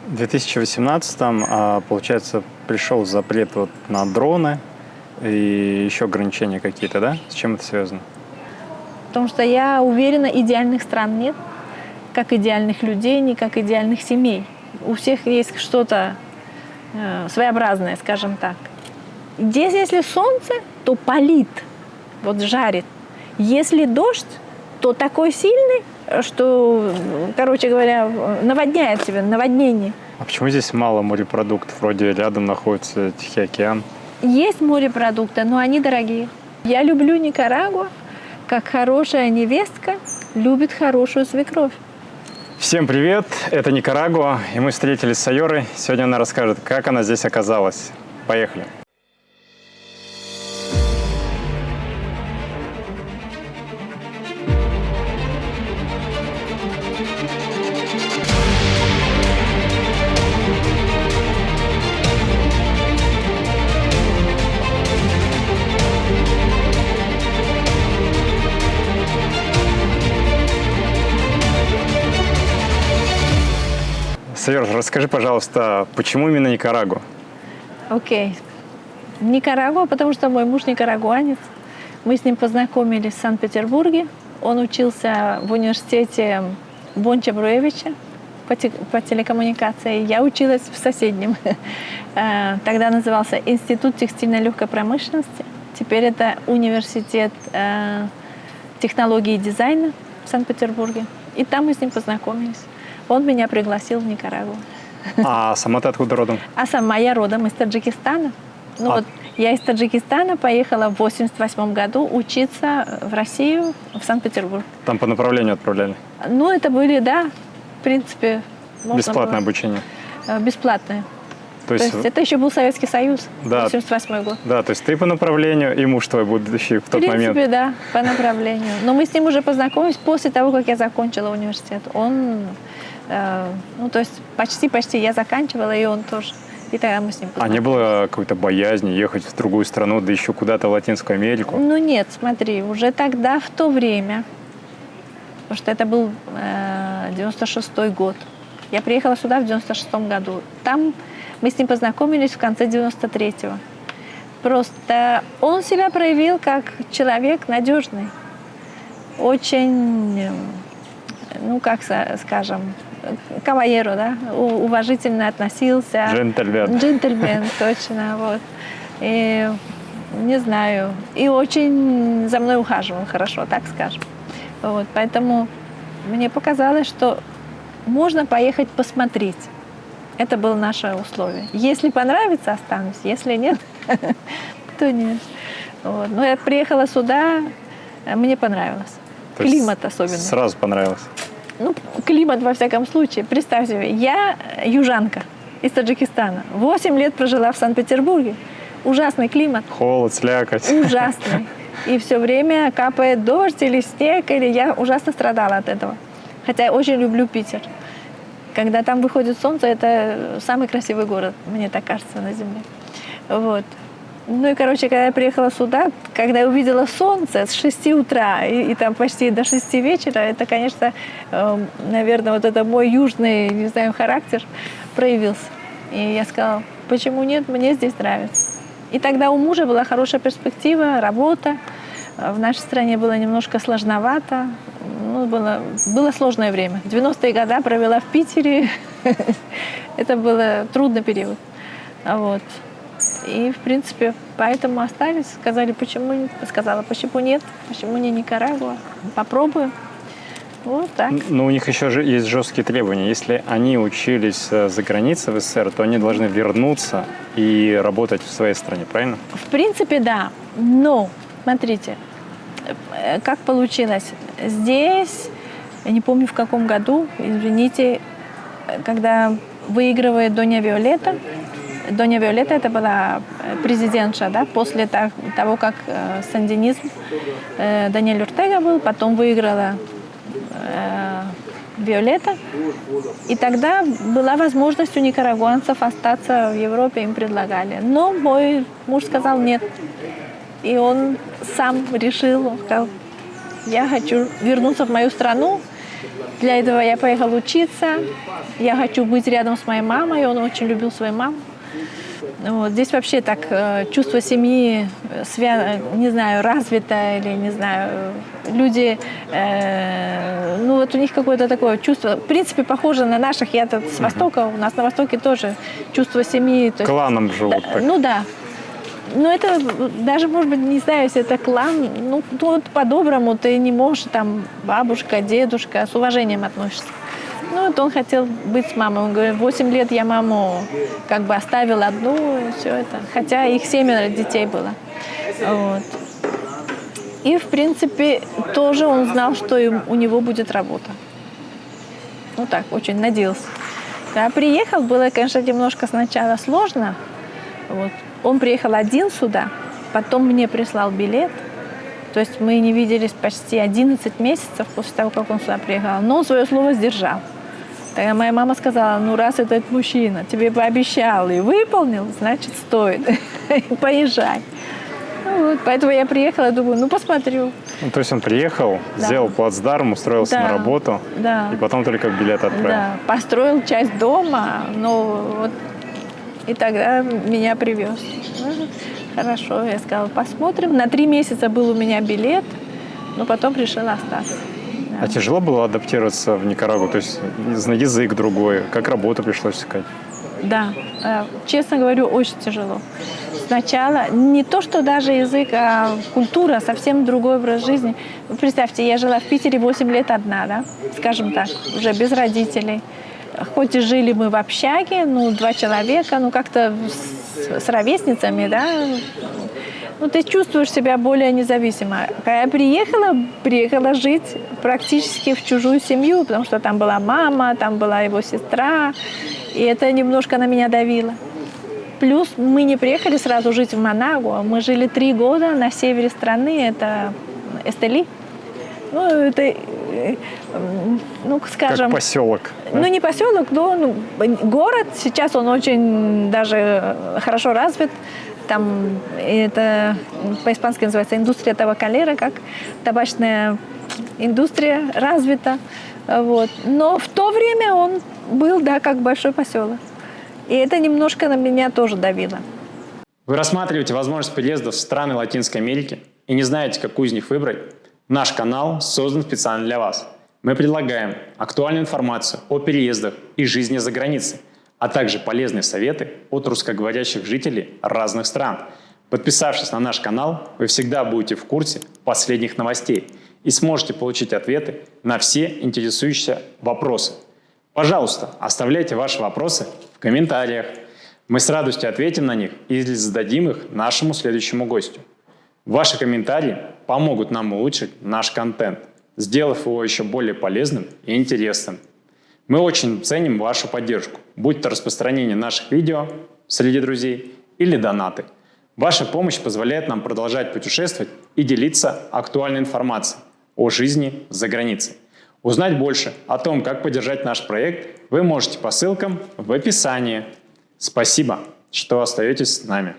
В 2018-м, получается, пришел запрет вот на дроны и еще ограничения какие-то, да? С чем это связано? Потому что я уверена, идеальных стран нет, как идеальных людей, не как идеальных семей. У всех есть что-то своеобразное, скажем так. Здесь, если солнце, то палит, вот жарит. Если дождь, то такой сильный, что, короче говоря, наводняет тебя, наводнение. А почему здесь мало морепродуктов? Вроде рядом находится Тихий океан. Есть морепродукты, но они дорогие. Я люблю Никарагуа, как хорошая невестка любит хорошую свекровь. Всем привет, это Никарагуа, и мы встретились с Айорой. Сегодня она расскажет, как она здесь оказалась. Поехали. Сайор, расскажи, пожалуйста, почему именно Никарагуа? Окей. Никарагуа, потому что мой муж никарагуанец. Мы с ним познакомились в Санкт-Петербурге. Он учился в университете Бонча Бруевича по телекоммуникации. Я училась в соседнем. Тогда назывался Институт текстильной легкой промышленности. Теперь это университет технологии и дизайна в Санкт-Петербурге. И там мы с ним познакомились. Он меня пригласил в Никарагуа. А сама ты откуда родом? А сама я родом из Таджикистана. Вот я из Таджикистана поехала в 1988 году учиться в Россию, в Санкт-Петербург. Там по направлению отправляли? Ну, это были, да, в принципе... Бесплатное обучение? Бесплатное. То есть это еще был Советский Союз, да, 1988 год. Да, то есть ты по направлению и муж твой будущий в тот момент? В принципе, да, по направлению. Но мы с ним уже познакомились после того, как я закончила университет. Он, то есть почти я заканчивала, и он тоже. И тогда мы с ним познакомились. А не было какой-то боязни ехать в другую страну, да еще куда-то в Латинскую Америку? Ну нет, смотри, уже тогда, в то время, потому что это был 96-й год, я приехала сюда в 96-м году. Там мы с ним познакомились в конце 93-го. Просто он себя проявил как человек надежный, очень, как скажем, кавалеру, да, уважительно относился. Джентльмен. Джентльмен, точно, вот. И, не знаю, и очень за мной ухаживал, хорошо, так скажем. Вот, поэтому мне показалось, что можно поехать посмотреть. Это было наше условие. Если понравится, останусь. Если нет, то нет. Вот. Но я приехала сюда, мне понравилось. То климат особенно. Сразу понравилось? Ну, климат во всяком случае. Представь себе, я южанка из Таджикистана. 8 лет прожила в Санкт-Петербурге. Ужасный климат. Холод, слякоть. Ужасный. И все время капает дождь или снег, или я ужасно страдала от этого. Хотя я очень люблю Питер. Когда там выходит солнце, это самый красивый город, мне так кажется, на земле. Вот. Ну и, короче, когда я приехала сюда, когда я увидела солнце с 6 утра и там почти до 6 вечера, это, конечно, наверное, вот это мой южный, не знаю, характер проявился. И я сказала, почему нет, мне здесь нравится. И тогда у мужа была хорошая перспектива, работа. В нашей стране было немножко сложновато. Было сложное время. 90-е годы провела в Питере. Это был трудный период. Вот. И, в принципе, поэтому остались. Сказала, почему нет, почему не Никарагуа. Попробуем. Вот так. Но у них еще есть жесткие требования. Если они учились за границей в СССР, то они должны вернуться и работать в своей стране, правильно? В принципе, да. Но, смотрите, как получилось. Здесь, я не помню в каком году, извините, когда выигрывает Доня Виолетта. Доня Виолетта это была президентша, да, после того, как сандинизм Даниэль Ортега был, потом выиграла Виолетта. И тогда была возможность у никарагуанцев остаться в Европе, им предлагали. Но мой муж сказал нет. И он сам решил, он сказал, я хочу вернуться в мою страну, Для этого я поехала учиться. Я хочу быть рядом с моей мамой. Он очень любил свою маму. Вот. Здесь вообще так чувство семьи, не знаю, развито или, не знаю, люди, ну вот у них какое-то такое чувство, в принципе, похоже на наших, я-то с Востока, у нас на Востоке тоже чувство семьи. То есть, Кланом живут. Да, так. ну да. Но это даже, может быть, не знаю, если это клан, ну тут по-доброму ты не можешь, там, бабушка, дедушка, с уважением относишься. Ну, вот он хотел быть с мамой. Он говорит, 8 лет я маму как бы оставил одну, и все это. Хотя их 7 детей было. Вот. И, в принципе, тоже он знал, что у него будет работа. Ну так, очень надеялся. Когда приехал, было, конечно, немножко сначала сложно. Вот. Он приехал один сюда, потом мне прислал билет. То есть мы не виделись почти 11 месяцев после того, как он сюда приехал. Но он свое слово сдержал. Тогда моя мама сказала, ну раз этот мужчина тебе пообещал и выполнил, значит стоит. Поезжай. Ну, вот, поэтому я приехала, думаю, ну посмотрю. Ну, то есть он приехал, Да. сделал плацдарм, устроился Да. на работу, Да. и потом только билет отправил. Да, построил часть дома, ну вот, и тогда меня привез. Ну, хорошо, я сказала, посмотрим. На 3 месяца был у меня билет, но потом решила остаться. Да. А тяжело было адаптироваться в Никарагуа? То есть язык другой, как работу пришлось искать? Да, честно говорю, очень тяжело. Сначала не то, что даже язык, а культура, совсем другой образ жизни. Вы представьте, я жила в Питере 8 лет одна, да, скажем так, уже без родителей. Хоть и жили мы в общаге, ну, 2 человека, ну, как-то с ровесницами, да, ну, ты чувствуешь себя более независимо. Когда я приехала жить практически в чужую семью, потому что там была мама, там была его сестра, и это немножко на меня давило. Плюс мы не приехали сразу жить в Манагуа, мы жили 3 года на севере страны, это Эстели. Ну, это, ну, скажем... Как поселок. Да? Ну, не поселок, но ну, город. Сейчас он очень даже хорошо развит. Там это по-испански называется индустрия табакалера, как табачная индустрия развита. Вот. Но в то время он был, да, как большой поселок. И это немножко на меня тоже давило. Вы рассматриваете возможность переездов в страны Латинской Америки и не знаете, какую из них выбрать? Наш канал создан специально для вас. Мы предлагаем актуальную информацию о переездах и жизни за границей, а также полезные советы от русскоговорящих жителей разных стран. Подписавшись на наш канал, вы всегда будете в курсе последних новостей и сможете получить ответы на все интересующие вопросы. Пожалуйста, оставляйте ваши вопросы в комментариях. Мы с радостью ответим на них и зададим их нашему следующему гостю. Ваши комментарии помогут нам улучшить наш контент, сделав его еще более полезным и интересным. Мы очень ценим вашу поддержку, будь то распространение наших видео среди друзей или донаты. Ваша помощь позволяет нам продолжать путешествовать и делиться актуальной информацией о жизни за границей. Узнать больше о том, как поддержать наш проект, вы можете по ссылкам в описании. Спасибо, что остаетесь с нами.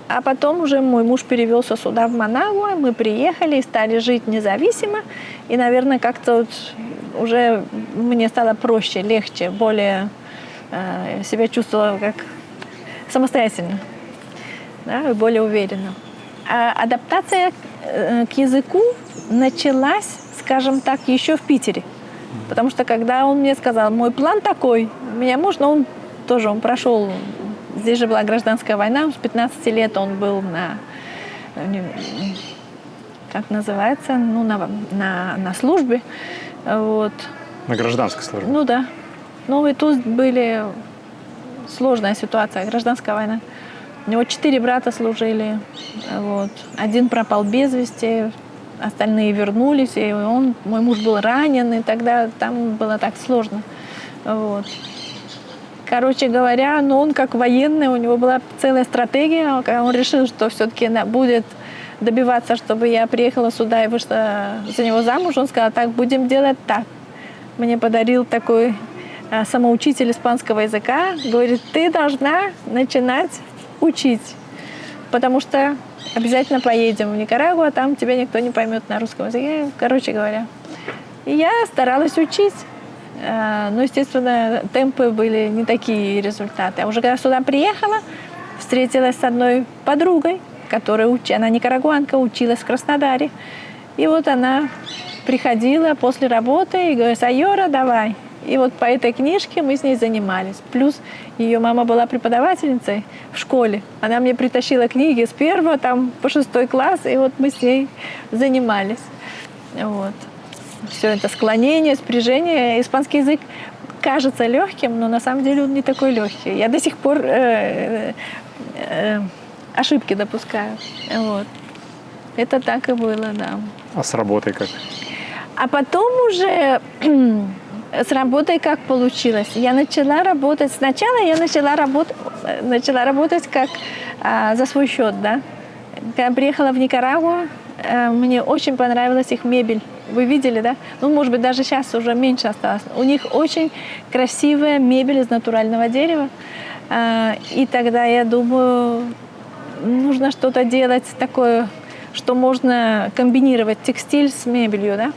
А потом уже мой муж перевелся сюда, в Манагуа, мы приехали и стали жить независимо. И, наверное, как-то вот уже мне стало проще, легче, более себя чувствовала как самостоятельно, да, и более уверенно. А адаптация к языку началась, скажем так, еще в Питере. Потому что когда он мне сказал, мой план такой, меня муж, но он прошел, здесь же была гражданская война, с 15 лет он был как называется, ну, на службе. Вот. На гражданской службе. Ну да. Ну и тут были сложная ситуация, гражданская война. У него 4 брата служили. Вот. Один пропал без вести, остальные вернулись, и мой муж был ранен, и тогда там было так сложно. Вот. Короче говоря, он как военный, у него была целая стратегия. Он решил, что все-таки будет добиваться, чтобы я приехала сюда и вышла за него замуж. Он сказал, так, будем делать так. Мне подарил такой самоучитель испанского языка. Говорит, ты должна начинать учить, потому что обязательно поедем в Никарагуа, там тебя никто не поймет на русском языке. Короче говоря, И я старалась учить. Но, естественно, темпы были не такие результаты. А уже когда сюда приехала, встретилась с одной подругой, она никарагуанка, училась в Краснодаре. И вот она приходила после работы и говорит: Сайора, давай. И вот по этой книжке мы с ней занимались. Плюс ее мама была преподавательницей в школе. Она мне притащила книги с 1 по 6 класс, и вот мы с ней занимались. Вот. Все это склонение, спряжение. Испанский язык кажется легким, но на самом деле он не такой легкий. Я до сих пор ошибки допускаю. Вот. Это так и было, да. А с работой как? А потом уже с работой как получилось? Я начала работать. Сначала я начала работать как за свой счет, да. Когда приехала в Никарагуа, мне очень понравилась их мебель. Вы видели, да? Ну, может быть, даже сейчас уже меньше осталось. У них очень красивая мебель из натурального дерева. И тогда я думаю, нужно что-то делать такое, что можно комбинировать текстиль с мебелью, да?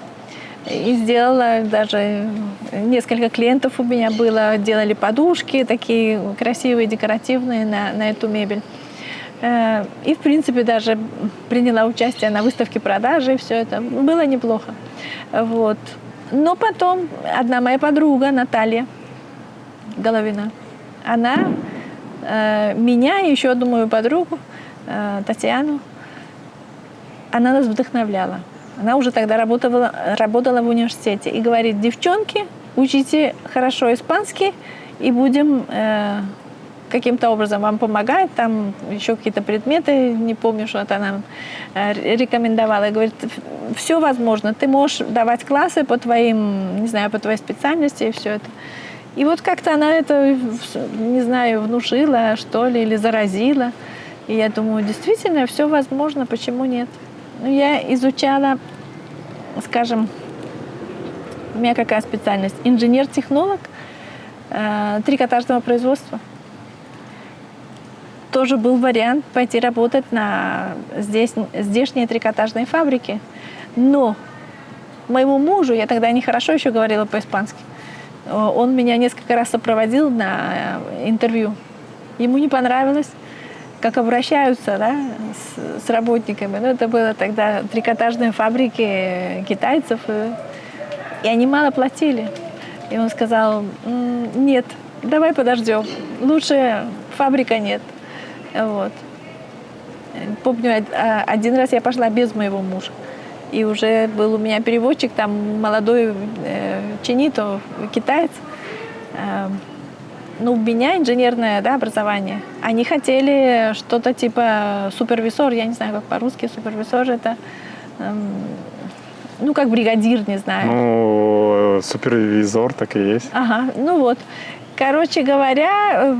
И сделала даже несколько клиентов у меня было, делали подушки такие красивые, декоративные на эту мебель. И, в принципе, даже приняла участие на выставке продажи, и все это было неплохо. Вот. Но потом одна моя подруга, Наталья Головина, она меня и еще одну мою подругу, Татьяну, она нас вдохновляла. Она уже тогда работала в университете и говорит: девчонки, учите хорошо испанский и будем каким-то образом вам помогать, там еще какие-то предметы, не помню, что это нам рекомендовала. И говорит: все возможно, ты можешь давать классы по твоим, не знаю, по твоей специальности и все это. И вот как-то она это, не знаю, внушила, что ли, или заразила. И я думаю, действительно, все возможно, почему нет? Ну, я изучала, скажем, у меня какая специальность? Инженер-технолог трикотажного производства. Тоже был вариант пойти работать на здешние трикотажные фабрики. Но моему мужу, я тогда нехорошо еще говорила по-испански, он меня несколько раз сопроводил на интервью. Ему не понравилось, как обращаются, да, с работниками. Ну, это было тогда трикотажные фабрики китайцев, и они мало платили. И он сказал: нет, давай подождем, лучше фабрика нет. Вот. Помню, один раз я пошла без моего мужа. И уже был у меня переводчик, там молодой чинито, китаец. Ну, у меня инженерное, да, образование. Они хотели что-то типа супервизор, я не знаю, как по-русски супервизор это, ну, как бригадир, не знаю. Ну, супервизор так и есть. Ага, ну вот. Короче говоря,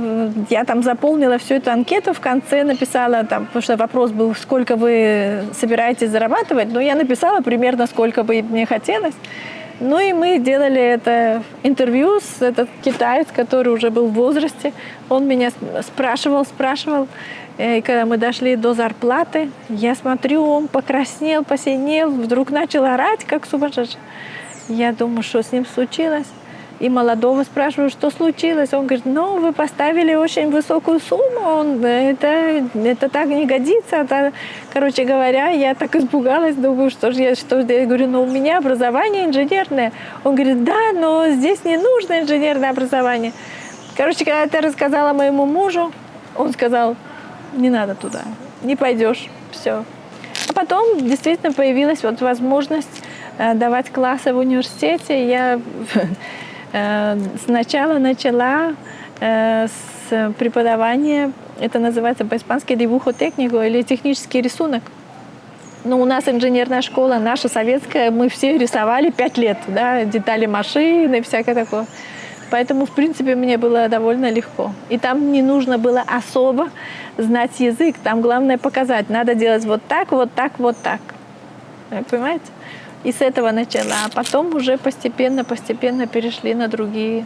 я там заполнила всю эту анкету, в конце написала, там, потому что вопрос был, сколько вы собираетесь зарабатывать, но я написала примерно, сколько бы мне хотелось. Ну и мы делали это интервью с этот китаец, который уже был в возрасте. Он меня спрашивал. И когда мы дошли до зарплаты, я смотрю, он покраснел, посинел, вдруг начал орать, как сумасшедший. Я думаю, что с ним случилось. И молодого спрашиваю, что случилось. Он говорит: ну, вы поставили очень высокую сумму, это так не годится. Короче говоря, я так испугалась, думаю, что же я говорю, ну, у меня образование инженерное. Он говорит: да, но здесь не нужно инженерное образование. Короче, когда я это рассказала моему мужу, он сказал: не надо туда, не пойдешь, все. А потом действительно появилась вот возможность давать классы в университете. Я сначала начала с преподавания, это называется по-испански «дибухо técnico» или технический рисунок. Ну, у нас инженерная школа, наша советская, мы все рисовали 5 лет, да, детали машины и всякое такое. Поэтому, в принципе, мне было довольно легко. И там не нужно было особо знать язык, там главное показать, надо делать вот так, вот так, вот так. Понимаете? И с этого начала. А потом уже постепенно перешли на другие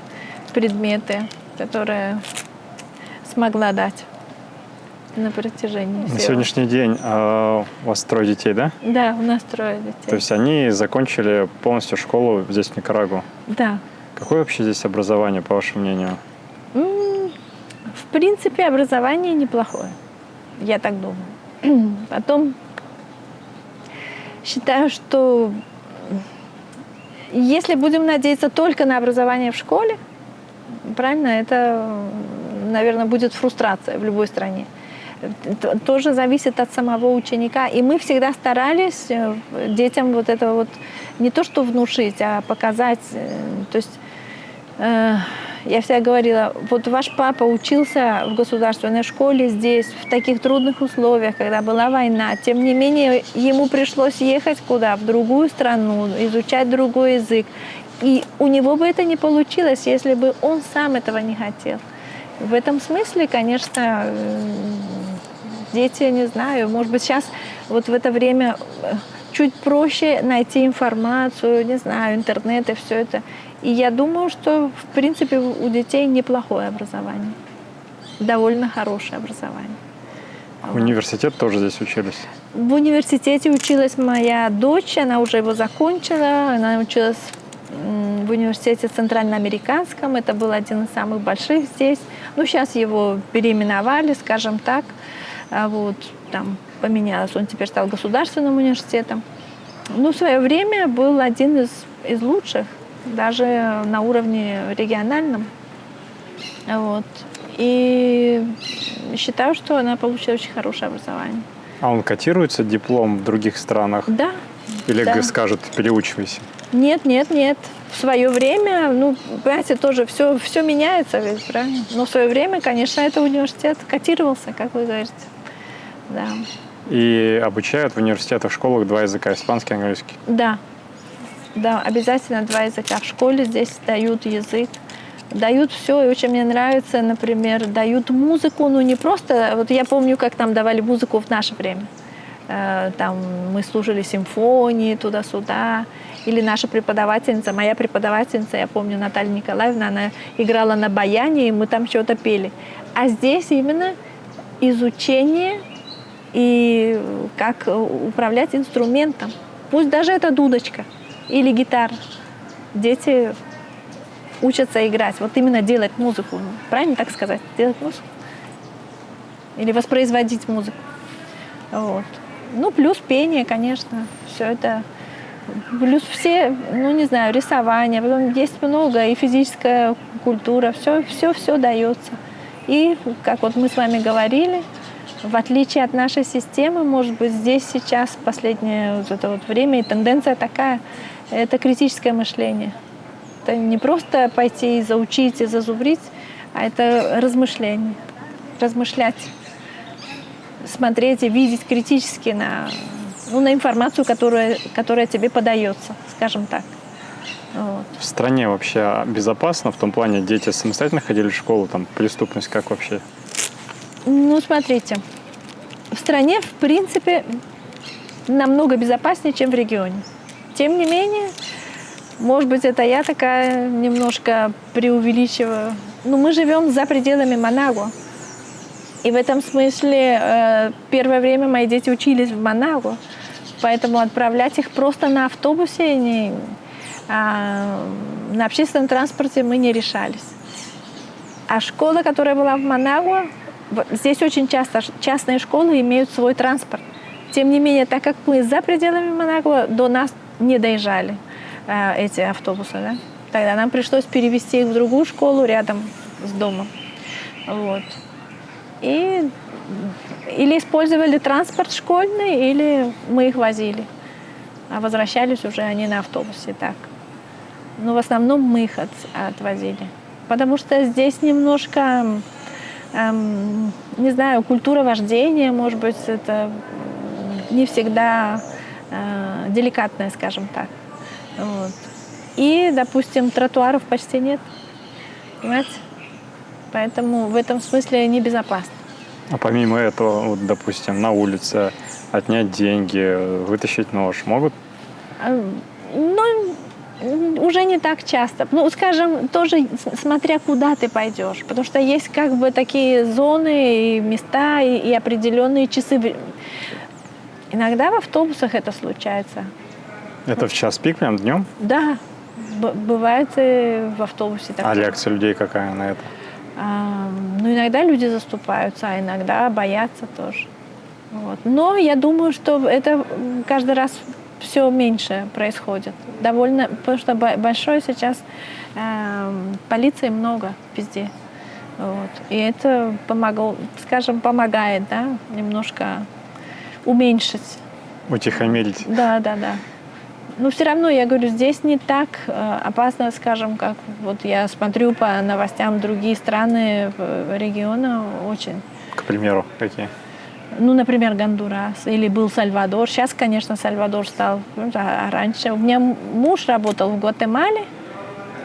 предметы, которые смогла дать. на протяжении На всего. сегодняшний день у вас 3 детей, да? Да, у нас 3 детей. То есть они закончили полностью школу здесь, в Никарагуа. Да. Какое вообще здесь образование, по вашему мнению? В принципе, образование неплохое. Я так думаю. Потом считаю, что если будем надеяться только на образование в школе, правильно, это, наверное, будет фрустрация в любой стране. Тоже зависит от самого ученика. И мы всегда старались детям вот это вот не то что внушить, а показать. То есть я всегда говорила, вот ваш папа учился в государственной школе здесь, в таких трудных условиях, когда была война. Тем не менее, ему пришлось ехать куда? В другую страну, изучать другой язык. И у него бы это не получилось, если бы он сам этого не хотел. В этом смысле, конечно, дети, не знаю, может быть, сейчас вот в это время чуть проще найти информацию, не знаю, интернет и все это. И я думаю, что, в принципе, у детей неплохое образование. Довольно хорошее образование. В университет тоже здесь учились? В университете училась моя дочь, она уже его закончила. Она училась в университете Центральноамериканском. Это был один из самых больших здесь. Ну, сейчас его переименовали, скажем так. Вот, там поменялось. Он теперь стал государственным университетом. Ну, в свое время был один из лучших, даже на уровне региональном. Вот. И считаю, что она получила очень хорошее образование. А он котируется, диплом в других странах? Да. Или да. скажут, переучивайся? Нет. В свое время, ну, понимаете, тоже все меняется, ведь, правильно? Но в свое время, конечно, это университет котировался, как вы говорите. Да. И обучают в университетах, в школах 2 языка, испанский и английский? Да. Да, обязательно 2 языка. В школе здесь дают язык, дают все. И очень мне нравится, например, дают музыку, ну не просто... Вот я помню, как там давали музыку в наше время. Там мы слушали симфонии туда-сюда. Или наша преподавательница, моя преподавательница, я помню, Наталья Николаевна, она играла на баяне, и мы там что-то пели. А здесь именно изучение и как управлять инструментом. Пусть даже это дудочка или гитара. Дети учатся играть, вот именно делать музыку. Правильно так сказать? Делать музыку? Или воспроизводить музыку. Вот. Ну, плюс пение, конечно, все это. Плюс все, ну, не знаю, рисование, потом есть много, и физическая культура, все дается. И, как вот мы с вами говорили, в отличие от нашей системы, может быть, здесь сейчас, в последнее вот это вот время, и тенденция такая, это критическое мышление. Это не просто пойти и заучить, и зазубрить, а это размышление. Размышлять, смотреть и видеть критически на информацию, которая тебе подается, скажем так. Вот. В стране вообще безопасно? В том плане, дети самостоятельно ходили в школу, там преступность как вообще? Ну, смотрите, в стране, в принципе, намного безопаснее, чем в регионе. Тем не менее, может быть, это я такая немножко преувеличиваю. Но мы живем за пределами Манагуа. И в этом смысле первое время мои дети учились в Манагуа. Поэтому отправлять их просто на автобусе, на общественном транспорте мы не решались. А школа, которая была в Манагуа, здесь очень часто частные школы имеют свой транспорт. Тем не менее, так как мы за пределами Манагуа, до нас не доезжали эти автобусы. Да? Тогда нам пришлось перевести их в другую школу рядом с домом. Вот. И или использовали транспорт школьный, или мы их возили. А возвращались уже они на автобусе. Так. Но в основном мы их отвозили. Потому что здесь немножко, не знаю, культура вождения, может быть, это не всегда деликатная, скажем так. Вот. И, допустим, тротуаров почти нет. Понимаете? Поэтому в этом смысле небезопасно. А помимо этого, вот, допустим, на улице отнять деньги, вытащить нож могут? Ну, Уже не так часто. Ну, скажем, тоже смотря куда ты пойдешь. Потому что есть как бы такие зоны и места, и определенные часы. Иногда в автобусах это случается. Это в час пик прям днем? Да, бывает и в автобусе А такое. реакция людей какая на это? Ну, иногда люди заступаются, а иногда боятся тоже. Вот. Но я думаю, что это каждый раз все меньше происходит. Довольно, потому что большой сейчас полиции много везде. Вот. И это помогает, да, немножко уменьшить. Утихомирить. Да. Но все равно, я говорю, здесь не так опасно, скажем, как вот я смотрю по новостям другие страны региона очень. К примеру, какие? Ну, например, Гондурас или был Сальвадор. Сейчас, конечно, Сальвадор стал, а раньше. У меня муж работал в Гватемале,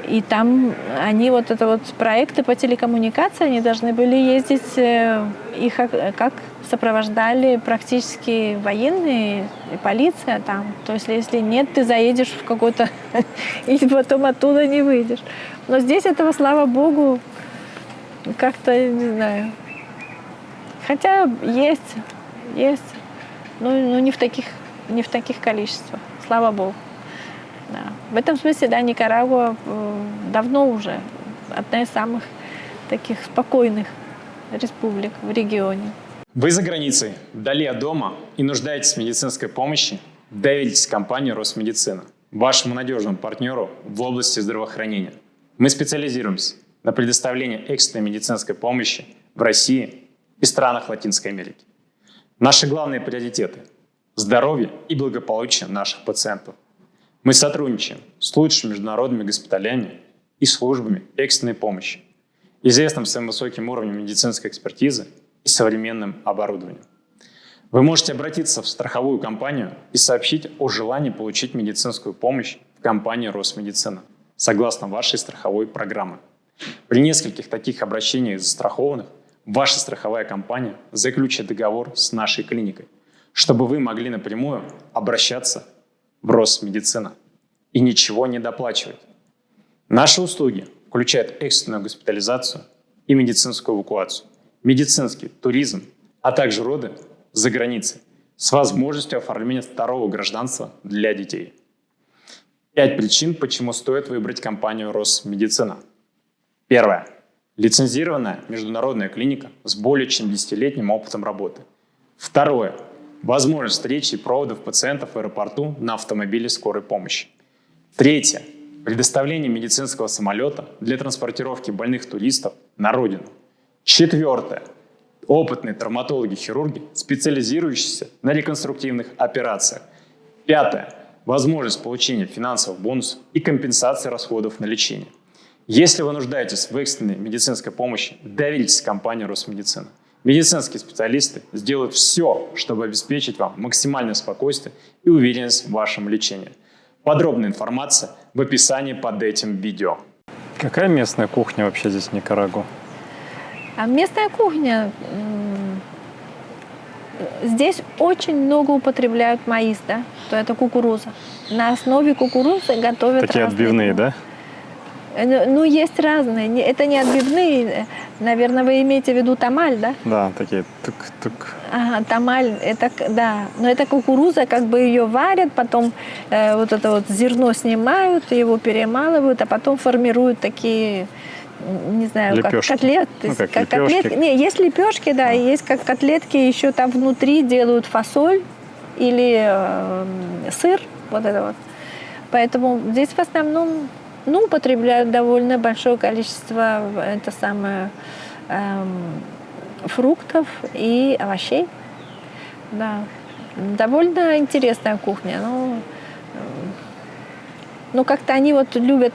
и там они вот проекты по телекоммуникации, они должны были ездить, их как сопровождали практически военные и полиция там. То есть если нет, ты заедешь в какой-то и потом оттуда не выйдешь. Но здесь этого, слава богу, как-то, не знаю. Хотя есть, но не в таких количествах, слава богу. Да. В этом смысле, да, Никарагуа давно уже одна из самых таких спокойных республик в регионе. Вы за границей, вдали от дома и нуждаетесь в медицинской помощи? Доверьтесь компании Росмедицина, вашему надежному партнеру в области здравоохранения. Мы специализируемся на предоставлении экстренной медицинской помощи в России и странах Латинской Америки. Наши главные приоритеты – здоровье и благополучие наших пациентов. Мы сотрудничаем с лучшими международными госпиталями и службами экстренной помощи, известным своим высоким уровнем медицинской экспертизы и современным оборудованием. Вы можете обратиться в страховую компанию и сообщить о желании получить медицинскую помощь в компании Росмедицина, согласно вашей страховой программы. При нескольких таких обращениях застрахованных ваша страховая компания заключит договор с нашей клиникой, чтобы вы могли напрямую обращаться в Росмедицина и ничего не доплачивать. Наши услуги включают экстренную госпитализацию и медицинскую эвакуацию, медицинский туризм, а также роды за границей с возможностью оформления второго гражданства для детей. 5 причин, почему стоит выбрать компанию Росмедицина. Первое. Лицензированная международная клиника с более чем 10-летним опытом работы. Второе. Возможность встречи и проводов пациентов в аэропорту на автомобиле скорой помощи. Третье. Предоставление медицинского самолета для транспортировки больных туристов на родину. Четвертое. Опытные травматологи-хирурги, специализирующиеся на реконструктивных операциях. Пятое. Возможность получения финансовых бонусов и компенсации расходов на лечение. Если вы нуждаетесь в экстренной медицинской помощи, доверьтесь компании Росмедицина. Медицинские специалисты сделают все, чтобы обеспечить вам максимальное спокойствие и уверенность в вашем лечении. Подробная информация в описании под этим видео. Какая местная кухня вообще здесь в Никарагуа? А местная кухня, здесь очень много употребляют маис, да, то это кукуруза. На основе кукурузы готовят Такие разные отбивные, блюда. да? Ну, есть разные. Это не отбивные. Наверное, вы имеете в виду тамаль, да? Да, такие тук-тук. Ага, тамаль, это, да. Но это кукуруза, как бы ее варят, потом вот это вот зерно снимают, его перемалывают, а потом формируют такие, не знаю, Лепешки. как котлеты. Ну, как как лепешки. котлетки. Не, есть лепешки, да, и есть как котлетки, еще там внутри делают фасоль или сыр, вот это вот. Поэтому здесь в основном употребляют довольно большое количество фруктов и овощей. Да. Довольно интересная кухня. Ну, как-то они вот любят...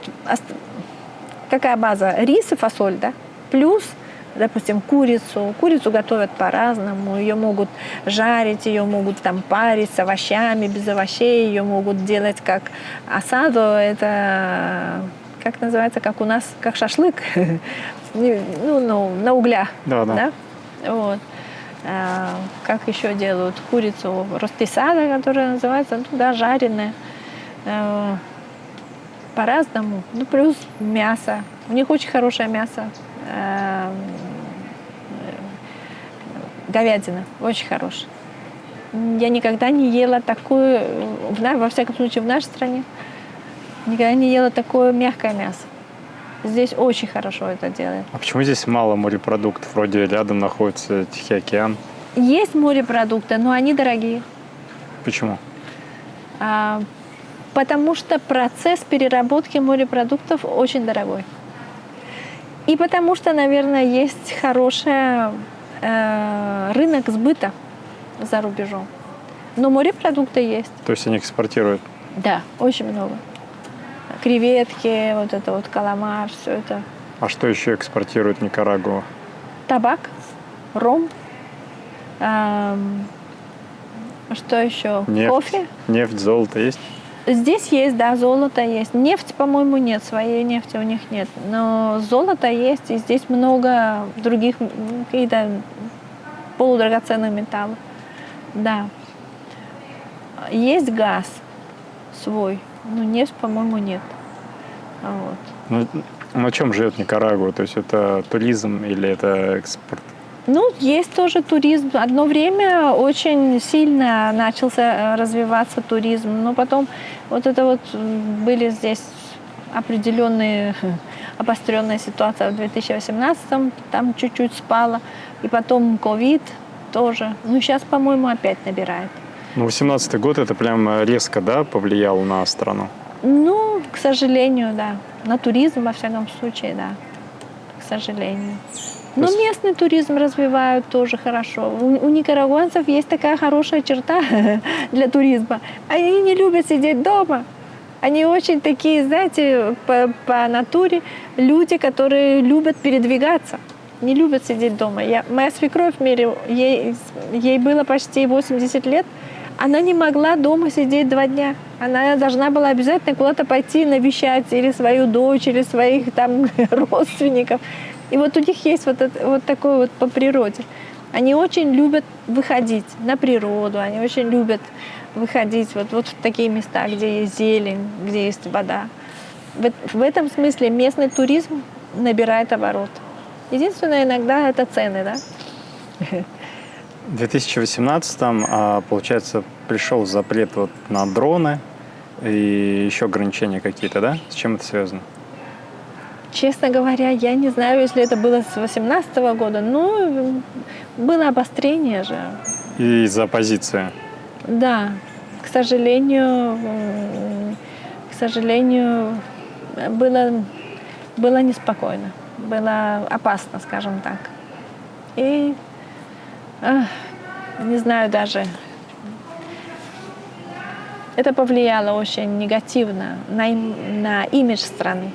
Какая база? Рис и фасоль, да? Плюс, допустим, курицу. Курицу готовят по-разному. Ее могут жарить, ее могут там парить с овощами, без овощей. Ее могут делать как асадо. Это, как называется, как у нас, как шашлык. На углях. Да. Вот. Как еще делают курицу ростисада, которая называется, жареная. По-разному. Ну, плюс мясо. У них очень хорошее мясо. Говядина. Очень хорошая. Я никогда не ела такое, во всяком случае, в нашей стране, никогда не ела такое мягкое мясо. Здесь очень хорошо это делают. А почему здесь мало морепродуктов? Вроде рядом находится Тихий океан. Есть морепродукты, но они дорогие. Почему? Потому что процесс переработки морепродуктов очень дорогой. И потому что, наверное, есть хороший рынок сбыта за рубежом. Но морепродукты есть. То есть они экспортируют? Да, очень много. Креветки, вот это вот каламар, все это. А что еще экспортирует Никарагуа? Табак, ром. Что еще? Нефть. Кофе. Нефть, золото есть? Здесь есть, да, золото есть. Нефть, по-моему, нет, своей нефти у них нет. Но золото есть, и здесь много других каких-то полудрагоценных металлов. Да. Есть газ свой, но нефть, по-моему, нет. Вот. Ну, на чем живет Никарагуа? То есть это туризм или это экспорт? Ну, есть тоже туризм. Одно время очень сильно начался развиваться туризм, но потом вот это вот были здесь определенные обостренная ситуация в 2018-м, там чуть-чуть спала, и потом ковид тоже. Ну, сейчас, по-моему, опять набирает. Ну, 18-й год это прям резко, да, повлиял на страну? Ну, к сожалению, да. На туризм, во всяком случае, да. К сожалению. Но местный туризм развивают тоже хорошо. У никарагуанцев есть такая хорошая черта для туризма. Они не любят сидеть дома. Они очень такие, знаете, по натуре люди, которые любят передвигаться. Не любят сидеть дома. Моя свекровь, ей было почти 80 лет. Она не могла дома сидеть 2 дня. Она должна была обязательно куда-то пойти навещать или свою дочь, или своих там родственников. И вот у них есть вот такое вот по природе. Они очень любят выходить на природу, они очень любят выходить вот в такие места, где есть зелень, где есть вода. В этом смысле местный туризм набирает оборот. Единственное, иногда это цены, да? В 2018-м, получается, пришел запрет вот на дроны и еще ограничения какие-то, да? С чем это связано? Честно говоря, я не знаю, если это было с 2018 года, но было обострение же. И из-за оппозиции? Да, к сожалению, было неспокойно, было опасно, скажем так. И не знаю даже, это повлияло очень негативно на имидж страны.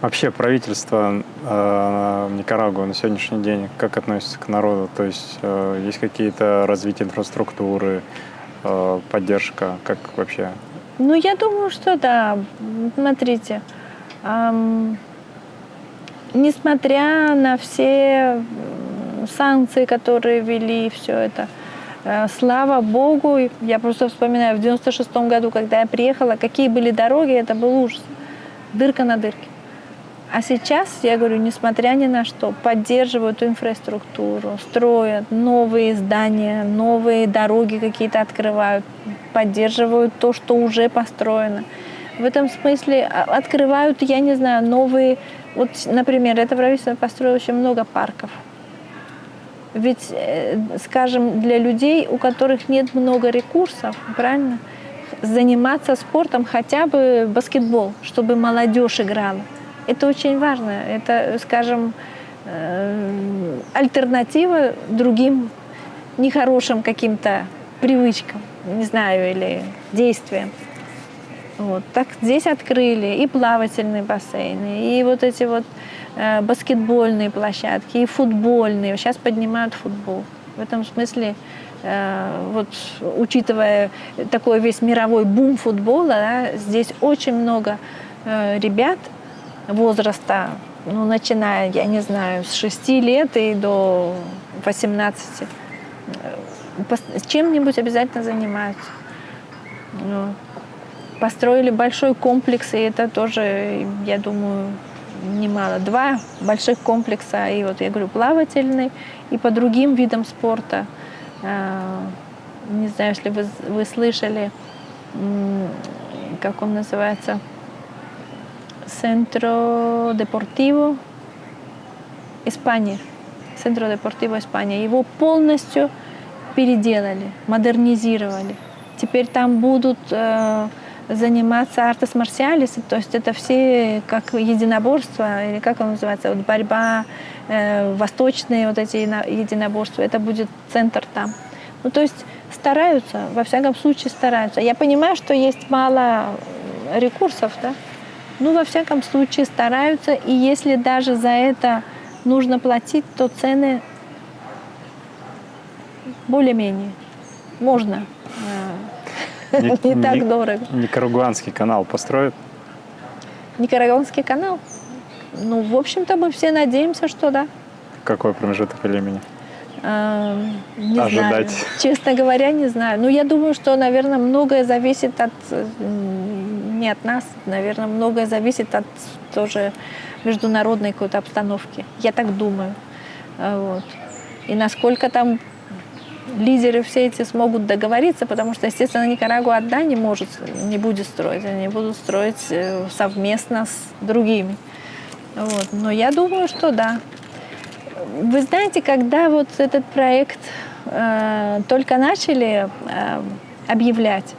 Вообще правительство Никарагуа на сегодняшний день как относится к народу? То есть есть какие-то развитие инфраструктуры, поддержка, как вообще? Ну, я думаю, что да. Смотрите, несмотря на все санкции, которые ввели, все это, слава Богу, я просто вспоминаю, в 96-м году, когда я приехала, какие были дороги, это был ужас. Дырка на дырке. А сейчас, я говорю, несмотря ни на что, поддерживают инфраструктуру, строят новые здания, новые дороги какие-то открывают, поддерживают то, что уже построено. В этом смысле открывают, я не знаю, новые... Вот, например, это правительство построило очень много парков. Ведь, скажем, для людей, у которых нет много ресурсов, правильно, заниматься спортом, хотя бы баскетбол, чтобы молодежь играла. Это очень важно. Это, скажем, альтернатива другим нехорошим каким-то привычкам, не знаю, или действиям. Вот. Так здесь открыли и плавательные бассейны, и вот эти вот баскетбольные площадки, и футбольные. Сейчас поднимают футбол. В этом смысле, вот, учитывая такой весь мировой бум футбола, да, здесь очень много ребят возраста, ну, начиная, я не знаю, с 6 лет и до 18, чем-нибудь обязательно занимаются. Ну. построили большой комплекс, и это тоже, я думаю, немало. 2 больших комплекса, и вот я говорю, плавательный, и по другим видам спорта. Не знаю, если вы слышали, как он называется, Centro Deportivo Испания. Centro Deportivo Испания. Его полностью переделали, модернизировали. Теперь там будут заниматься артес марсиалис, то есть это все как единоборства, или как он называется, вот борьба, восточные вот эти единоборства, это будет центр там. Ну, то есть стараются, во всяком случае стараются. Я понимаю, что есть мало ресурсов, да, но во всяком случае стараются, и если даже за это нужно платить, то цены более-менее можно. Не так дорого. Никарагуанский канал построят? Никарагуанский канал? Ну, в общем-то, мы все надеемся, что да. Какой промежуток времени? Не Ожидать. знаю. Честно говоря, не знаю. Но я думаю, что, наверное, многое зависит не от нас, наверное, многое зависит от тоже международной какой-то обстановки. Я так думаю. Вот. И насколько там лидеры все эти смогут договориться, потому что, естественно, Никарагуа одна не будет строить. Они будут строить совместно с другими. Вот. Но я думаю, что да. Вы знаете, когда вот этот проект только начали объявлять,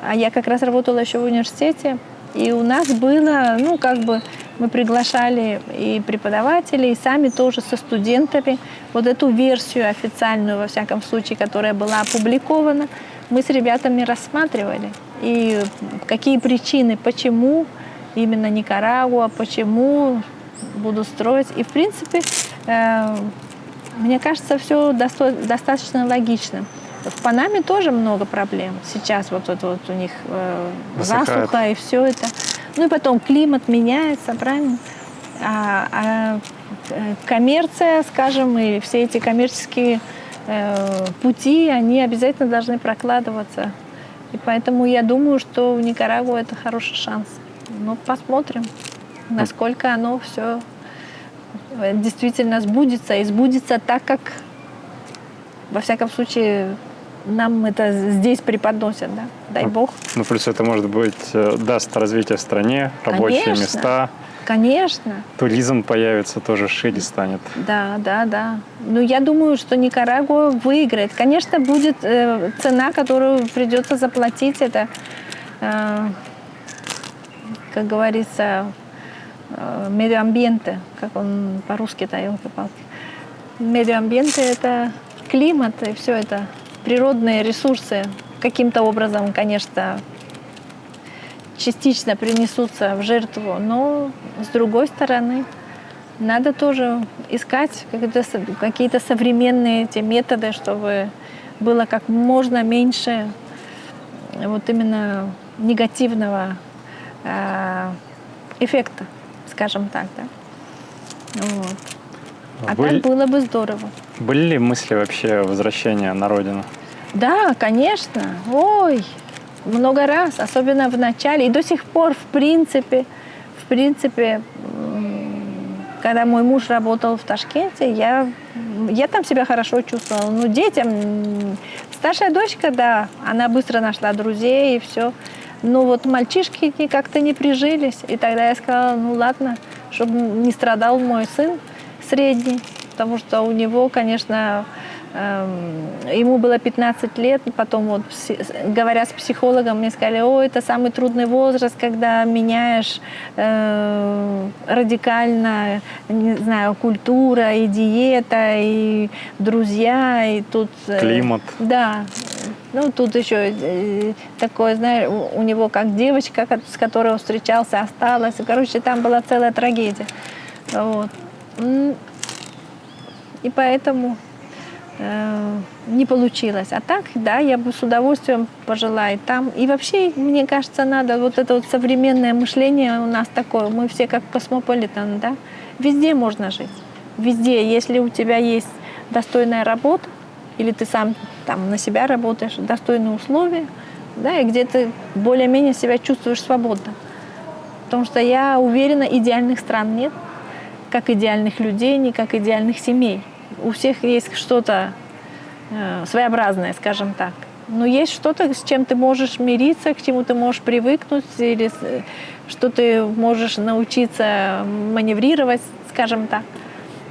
а я как раз работала еще в университете, и у нас было, ну, как бы мы приглашали и преподавателей, и сами тоже со студентами. Вот эту версию официальную, во всяком случае, которая была опубликована, мы с ребятами рассматривали. И какие причины, почему именно Никарагуа, почему будут строить. И, в принципе, мне кажется, все достаточно логично. В Панаме тоже много проблем. Сейчас вот у них засуха и все это. Ну и потом климат меняется, правильно? А коммерция, скажем, и все эти коммерческие пути, они обязательно должны прокладываться. И поэтому я думаю, что в Никарагуа это хороший шанс. Ну, посмотрим, насколько оно все действительно сбудется. И сбудется так, как, во всяком случае, нам это здесь преподносят, да? Дай бог. Ну, плюс это, может быть, даст развитие стране, рабочие места. Конечно. Туризм появится, тоже шире станет. Да. Ну, я думаю, что Никарагуа выиграет. Конечно, будет цена, которую придется заплатить. Это, как говорится, медиамбиенте, как он по-русски-то, елки-палки. Медиамбиенте – это климат и все это. Природные ресурсы каким-то образом, конечно, частично принесутся в жертву, но с другой стороны надо тоже искать какие-то современные эти методы, чтобы было как можно меньше вот именно негативного эффекта, скажем так, да. Вот. А так было бы здорово. Были ли мысли вообще возвращения на родину? Да, конечно. Ой, много раз, особенно в начале. И до сих пор, в принципе, когда мой муж работал в Ташкенте, я там себя хорошо чувствовала. Ну, детям, старшая дочка, да, она быстро нашла друзей и все. Но вот мальчишки как-то не прижились. И тогда я сказала, ну ладно, чтобы не страдал мой сын средний, потому что у него, конечно, ему было 15 лет, потом вот, говоря с психологом, мне сказали, это самый трудный возраст, когда меняешь радикально, не знаю, культура и диета, и друзья, и тут... Климат. Да. Ну, тут еще такое, знаешь, у него как девочка, с которой он встречался, осталась. Короче, там была целая трагедия. Вот. И поэтому не получилось. А так, да, я бы с удовольствием пожила и там. И вообще, мне кажется, надо вот это вот современное мышление у нас такое. Мы все как космополитены, да. Везде можно жить. Везде. Если у тебя есть достойная работа, или ты сам там на себя работаешь, достойные условия, да, и где ты более-менее себя чувствуешь свободно. Потому что я уверена, идеальных стран нет, как идеальных людей, не как идеальных семей. У всех есть что-то своеобразное, скажем так. Но есть что-то, с чем ты можешь мириться, к чему ты можешь привыкнуть, или что ты можешь научиться маневрировать, скажем так.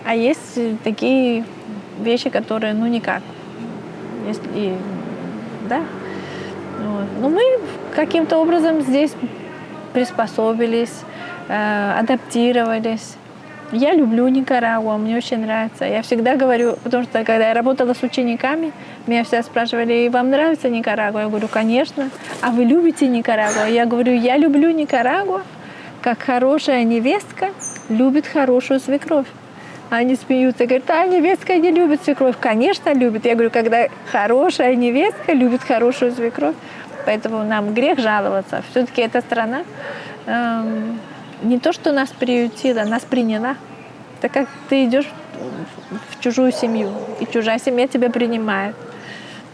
А есть такие вещи, которые, ну, никак. Если, да. Вот. Но мы каким-то образом здесь приспособились, адаптировались. Я люблю Никарагуа, мне очень нравится. Я всегда говорю, потому что когда я работала с учениками, меня всегда спрашивали: вам нравится Никарагуа? Я говорю: конечно. А вы любите Никарагуа? Я говорю: я люблю Никарагуа, как хорошая невестка любит хорошую свекровь. Они смеются, говорят: а невестка не любит свекровь. Конечно, любит. Я говорю: когда хорошая невестка любит хорошую свекровь, поэтому нам грех жаловаться. Все-таки эта страна не то, что нас приютила, нас приняла. Так как ты идешь в чужую семью, и чужая семья тебя принимает.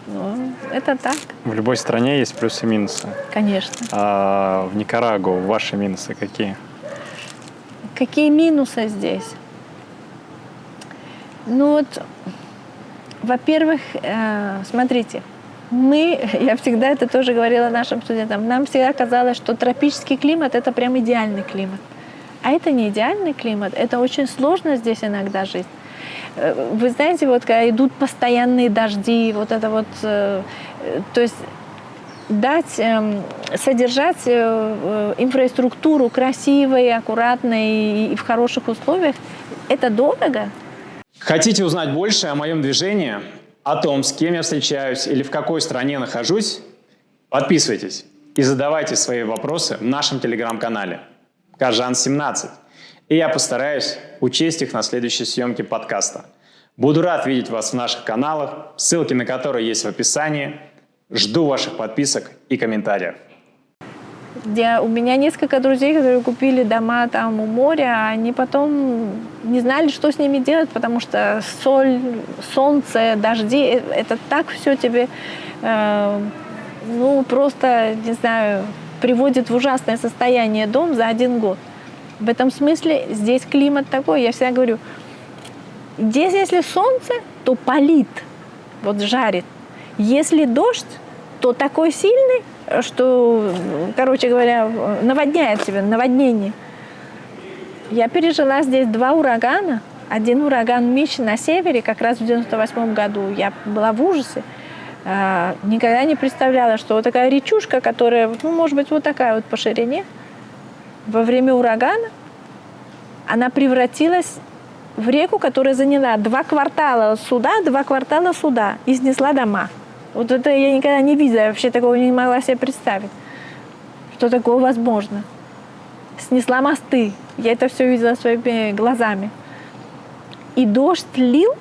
Ну, это так. В любой стране есть плюсы и минусы. Конечно. А в Никарагуа ваши минусы какие? Какие минусы здесь? Ну вот, во-первых, смотрите, я всегда это тоже говорила нашим студентам, нам всегда казалось, что тропический климат – это прям идеальный климат. А это не идеальный климат, это очень сложно здесь иногда жить. Вы знаете, вот когда идут постоянные дожди, вот это вот, то есть содержать инфраструктуру красивой, аккуратной и в хороших условиях – это дорого. Хотите узнать больше о моем движении, о том, с кем я встречаюсь или в какой стране нахожусь? Подписывайтесь и задавайте свои вопросы в нашем телеграм-канале Кажан17. И я постараюсь учесть их на следующей съемке подкаста. Буду рад видеть вас в наших каналах, ссылки на которые есть в описании. Жду ваших подписок и комментариев. У меня несколько друзей, которые купили дома там у моря, а они потом не знали, что с ними делать, потому что соль, солнце, дожди, это так все тебе, просто, не знаю, приводит в ужасное состояние дом за 1 год. В этом смысле здесь климат такой, я всегда говорю, здесь если солнце, то палит, вот жарит. Если дождь, то такой сильный, что, короче говоря, наводняет тебя, наводнение. Я пережила здесь 2 урагана. Один ураган Мич на севере, как раз в 98 году. Я была в ужасе. Никогда не представляла, что вот такая речушка, которая, может быть, вот такая вот по ширине, во время урагана она превратилась в реку, которая заняла 2 квартала суда, 2 квартала суда и снесла дома. Вот это я никогда не видела, вообще такого не могла себе представить, что такое возможно. Снесла мосты, я это все видела своими глазами. И дождь лил,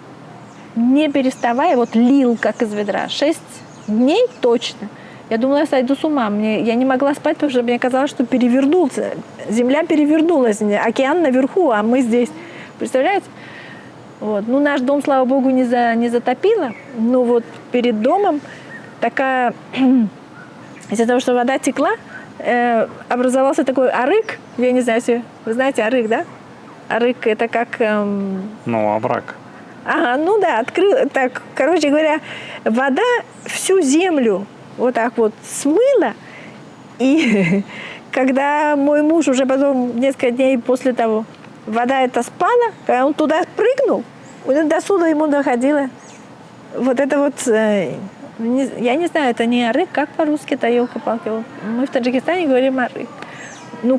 не переставая, вот лил, как из ведра, 6 дней точно. Я думала, я сойду с ума. Я не могла спать, потому что мне казалось, что перевернулся. Земля перевернулась, океан наверху, а мы здесь. Представляете? Вот. Наш дом, слава богу, не затопило. Но вот перед домом такая... Из-за того, что вода текла, образовался такой арык. Я не знаю, если вы знаете арык, да? Арык – это как... овраг. Ага, открыл. Так, короче говоря, вода всю землю вот так вот смыла. И когда мой муж уже потом, несколько дней после того, вода эта спала, когда он туда прыгнул, до суда ему доходило. Вот это вот, я не знаю, это не арык, как по-русски-то, елки-палки. Мы в Таджикистане говорим арык.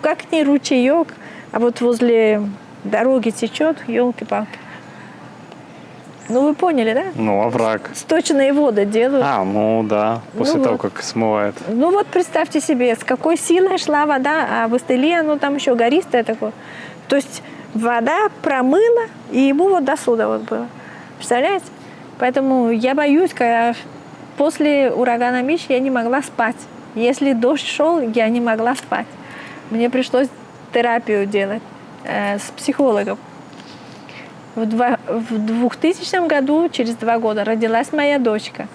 Как не ручеек, а вот возле дороги течет, елки-палки. Вы поняли, да? Овраг. Сточные воды делают. Да, после того, как смывает. Представьте себе, с какой силой шла вода, а в Эстеле, там еще гористое такое. То есть вода промыла, и ему вот до суда вот было. Представляете? Поэтому я боюсь, когда после урагана Мич я не могла спать. Если дождь шел, я не могла спать. Мне пришлось терапию делать с психологом. В 2000 году, через 2 года, родилась моя дочка.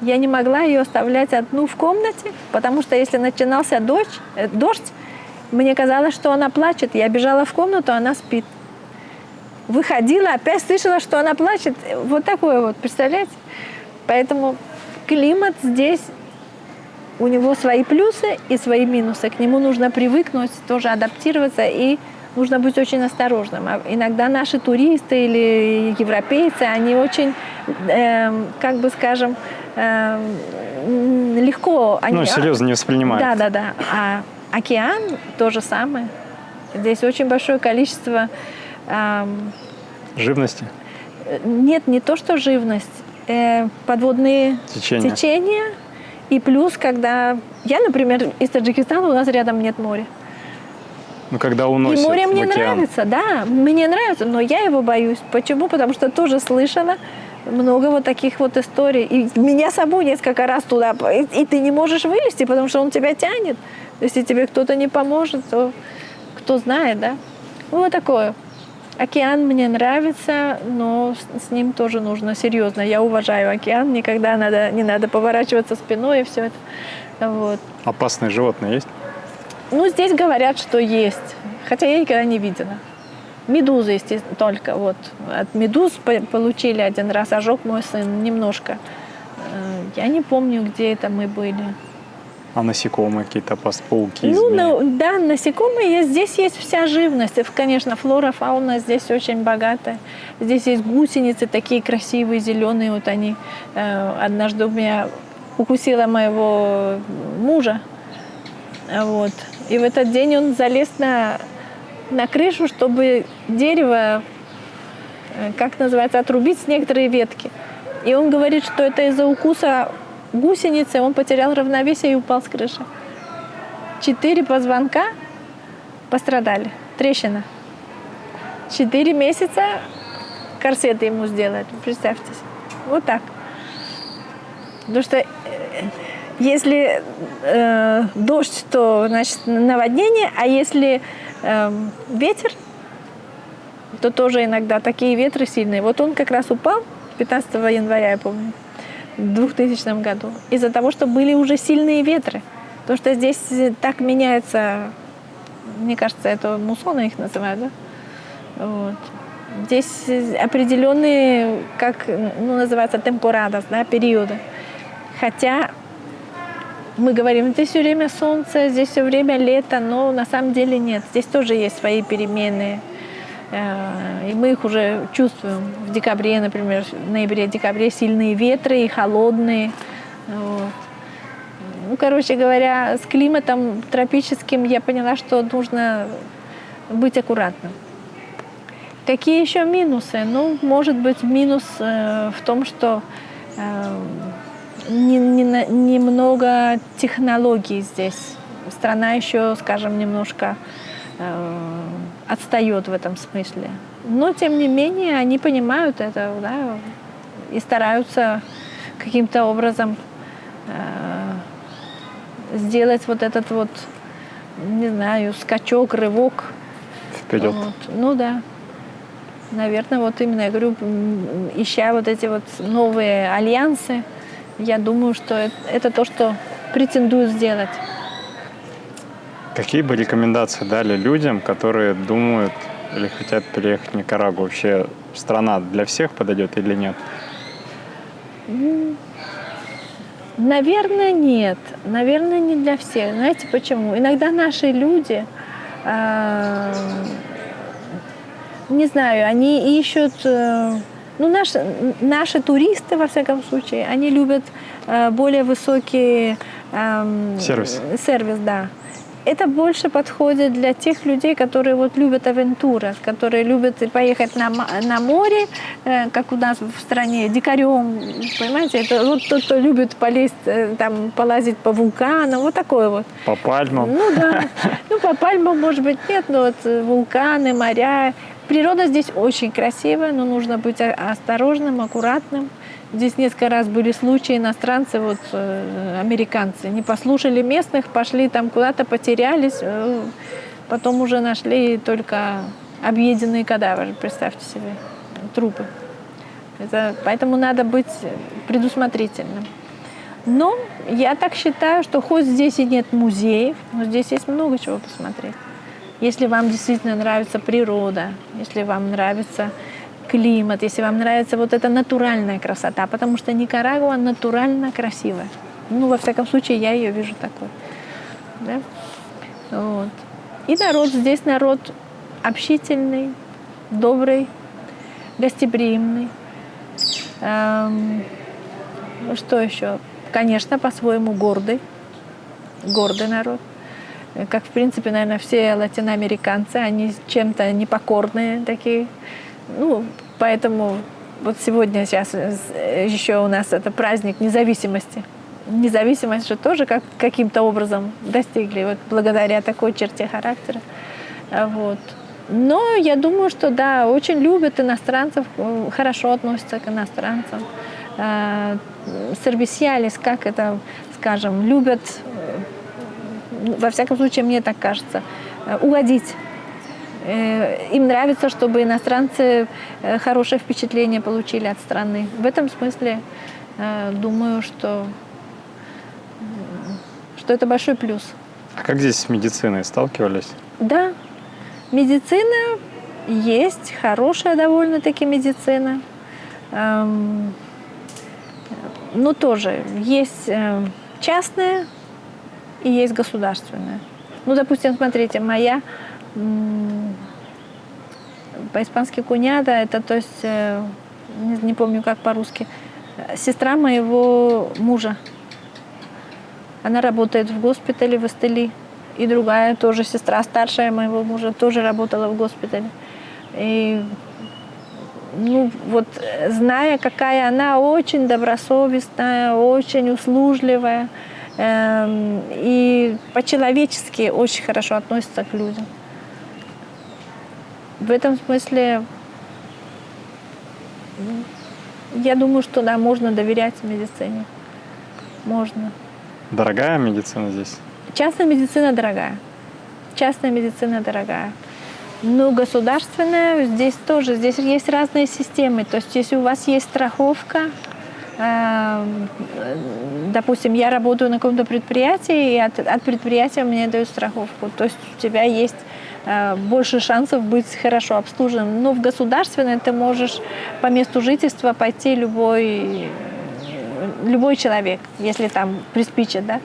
Я не могла ее оставлять одну в комнате, потому что если начинался дождь, мне казалось, что она плачет. Я бежала в комнату, она спит. Выходила, опять слышала, что она плачет. Вот такое вот, представляете? Поэтому климат здесь, у него свои плюсы и свои минусы. К нему нужно привыкнуть, тоже адаптироваться, и нужно быть очень осторожным. А иногда наши туристы или европейцы, они очень, как бы скажем, легко... Ну, серьезно не воспринимают. Да. А океан то же самое. Здесь очень большое количество... Живности? Нет, не то, что живность. Подводные течения. И плюс, когда... Я, например, из Таджикистана, у нас рядом нет моря. Ну, когда уносят и море мне в океан. нравится, да, мне нравится, но я его боюсь. Почему? Потому что тоже слышала много вот таких вот историй. И меня собой несколько раз туда... И ты не можешь вылезти, потому что он тебя тянет. Если тебе кто-то не поможет, то кто знает, да? Вот такое. Океан мне нравится, но с ним тоже нужно серьезно. Я уважаю океан, никогда не надо поворачиваться спиной и все это. Вот. Опасные животные есть? Ну, здесь говорят, что есть, хотя я никогда не видела. Медузы, естественно, только вот. От медуз получили один раз, ожог мой сын немножко. Я не помню, где это мы были. А насекомые какие-то, пауки? Да, насекомые. Здесь есть вся живность. Конечно, флора, фауна здесь очень богатая. Здесь есть гусеницы такие красивые, зеленые. Вот они. Однажды у меня укусила моего мужа. Вот. И в этот день он залез на крышу, чтобы дерево, как называется, отрубить с некоторые ветки. И он говорит, что это из-за укуса гусеницы, он потерял равновесие и упал с крыши. 4 позвонка пострадали, трещина. 4 месяца корсеты ему сделали, представьте себе. Вот так. Потому что если дождь, то, значит, наводнение, а если ветер, то тоже иногда такие ветры сильные. Вот он как раз упал 15 января, я помню, в 2000 году, из-за того, что были уже сильные ветры. Потому что здесь так меняется, мне кажется, это муссоны их называют, да? Вот. Здесь определенные, как называется, темпорадос, да, периоды. Хотя мы говорим, здесь все время солнце, здесь все время лето, но на самом деле нет. Здесь тоже есть свои перемены. И мы их уже чувствуем. В декабре, например, в ноябре-декабре сильные ветры и холодные. Вот. Ну, короче говоря, с климатом тропическим я поняла, что нужно быть аккуратным. Какие еще минусы? Ну, может быть, минус в том, что немного технологий здесь. Страна еще, скажем, немножко отстает в этом смысле. Но, тем не менее, они понимают это, да, и стараются каким-то образом сделать вот этот вот, не знаю, скачок, рывок. Вперед. Вот. Ну да. Наверное, вот именно, я говорю, ища вот эти вот новые альянсы, я думаю, что это то, что претендуют сделать. Какие бы рекомендации дали людям, которые думают или хотят переехать в Никарагуа? Вообще страна для всех подойдет или нет? Наверное, нет. Наверное, не для всех. Знаете почему? Иногда наши люди, не знаю, они ищут... Ну, наши туристы, во всяком случае, они любят более высокий сервис, да. Это больше подходит для тех людей, которые вот любят авантюры, которые любят поехать на море, как у нас в стране, дикарем, понимаете? Это вот тот, кто любит полезть, там, полазить по вулканам, вот такое вот. По пальмам. Ну да, ну по пальмам, может быть, нет, но вот вулканы, моря. Природа здесь очень красивая, но нужно быть осторожным, аккуратным. Здесь несколько раз были случаи, иностранцы, вот, американцы, не послушали местных, пошли там куда-то, потерялись, потом уже нашли только объеденные кадавры, представьте себе, трупы. Поэтому надо быть предусмотрительным. Но я так считаю, что хоть здесь и нет музеев, но здесь есть много чего посмотреть. Если вам действительно нравится природа, если вам нравится климат, если вам нравится вот эта натуральная красота, потому что Никарагуа натурально красивая. Ну, во всяком случае, я ее вижу такой. Да? Вот. И народ здесь народ общительный, добрый, гостеприимный. Что еще? Конечно, по-своему гордый. Гордый народ. Как, в принципе, наверное, все латиноамериканцы, они чем-то непокорные такие. Ну, поэтому вот сегодня, сейчас еще у нас это праздник независимости. Независимость же тоже каким-то образом достигли, вот благодаря такой черте характера. Вот. Но я думаю, что да, очень любят иностранцев, хорошо относятся к иностранцам. Сервисиалис, как это, скажем, любят, во всяком случае, мне так кажется, угодить. Им нравится, чтобы иностранцы хорошее впечатление получили от страны. В этом смысле думаю, что это большой плюс. А как здесь с медициной сталкивались? Да, медицина есть, хорошая довольно-таки медицина. Но тоже есть частная и есть государственная. Ну, допустим, смотрите, моя по-испански куняда, это, то есть, не помню, как по-русски, сестра моего мужа. Она работает в госпитале в Эстели. И другая тоже сестра, старшая моего мужа, тоже работала в госпитале. И, ну, вот, зная, какая она очень добросовестная, очень услужливая, и по-человечески очень хорошо относится к людям. В этом смысле, я думаю, что да, можно доверять медицине. Можно. Дорогая медицина здесь? Частная медицина дорогая. Частная медицина дорогая. Но государственная здесь тоже. Здесь есть разные системы. То есть если у вас есть страховка, допустим, я работаю на каком-то предприятии, и от предприятия мне дают страховку. То есть у тебя есть больше шансов быть хорошо обслуженным. Но в государственной ты можешь по месту жительства пойти любой человек, если там приспичит, да.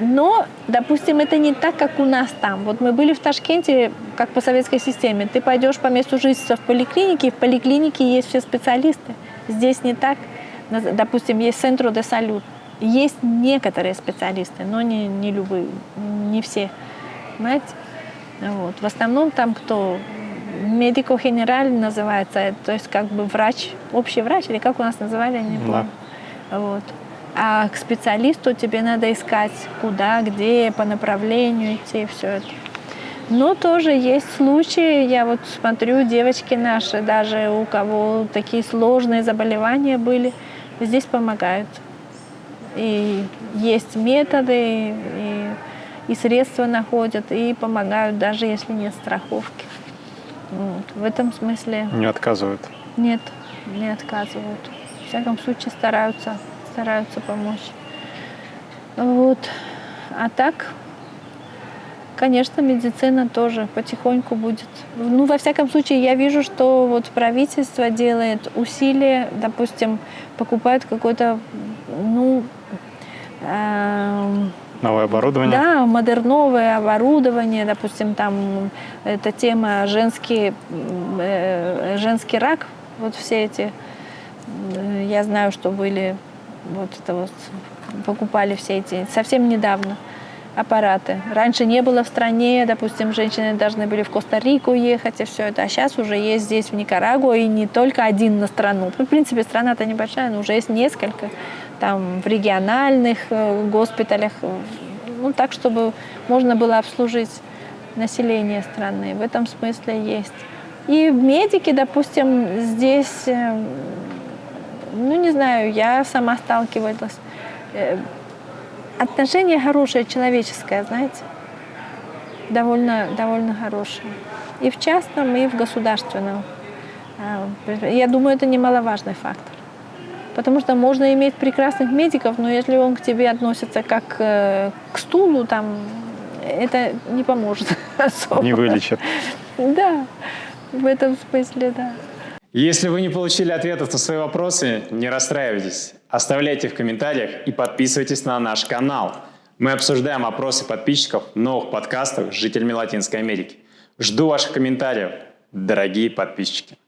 Но, допустим, это не так, как у нас там. Вот мы были в Ташкенте, как по советской системе. Ты пойдешь по месту жительства в поликлинике есть все специалисты. Здесь не так. Допустим, есть Центро де Салют. Есть некоторые специалисты, но не любые, не все. Понимаете? Вот. В основном там кто? Медико-генераль называется, то есть как бы врач, общий врач, или как у нас называли, я не помню. Да. Вот. А к специалисту тебе надо искать куда, где, по направлению идти, все это. Но тоже есть случаи, я вот смотрю, девочки наши, даже у кого такие сложные заболевания были, здесь помогают. И есть методы, и средства находят, и помогают, даже если нет страховки. Вот. В этом смысле... Не отказывают? Нет, не отказывают. В всяком случае стараются помочь. Вот. А так, конечно, медицина тоже потихоньку будет. Ну, во всяком случае, я вижу, что вот правительство делает усилия, допустим, покупает какое-то, новое оборудование? Да, модерновое оборудование, допустим, там эта тема женский рак, вот все эти, я знаю, что были, вот это вот, покупали все эти, совсем недавно аппараты. Раньше не было в стране, допустим, женщины должны были в Коста-Рику ехать и все это, а сейчас уже есть здесь в Никарагуа, и не только один на страну. В принципе, страна-то небольшая, но уже есть несколько, там в региональных госпиталях, ну так, чтобы можно было обслужить население страны. В этом смысле есть. И медики, допустим, здесь, не знаю, я сама сталкивалась. Отношение хорошее, человеческое, знаете, довольно хорошее. И в частном, и в государственном. Я думаю, это немаловажный фактор. Потому что можно иметь прекрасных медиков, но если он к тебе относится как к стулу, там, это не поможет особо. Не вылечит. Да, в этом смысле, да. Если вы не получили ответов на свои вопросы, не расстраивайтесь. Оставляйте в комментариях и подписывайтесь на наш канал. Мы обсуждаем опросы подписчиков в новых подкастах с жителями Латинской Америки. Жду ваших комментариев, дорогие подписчики.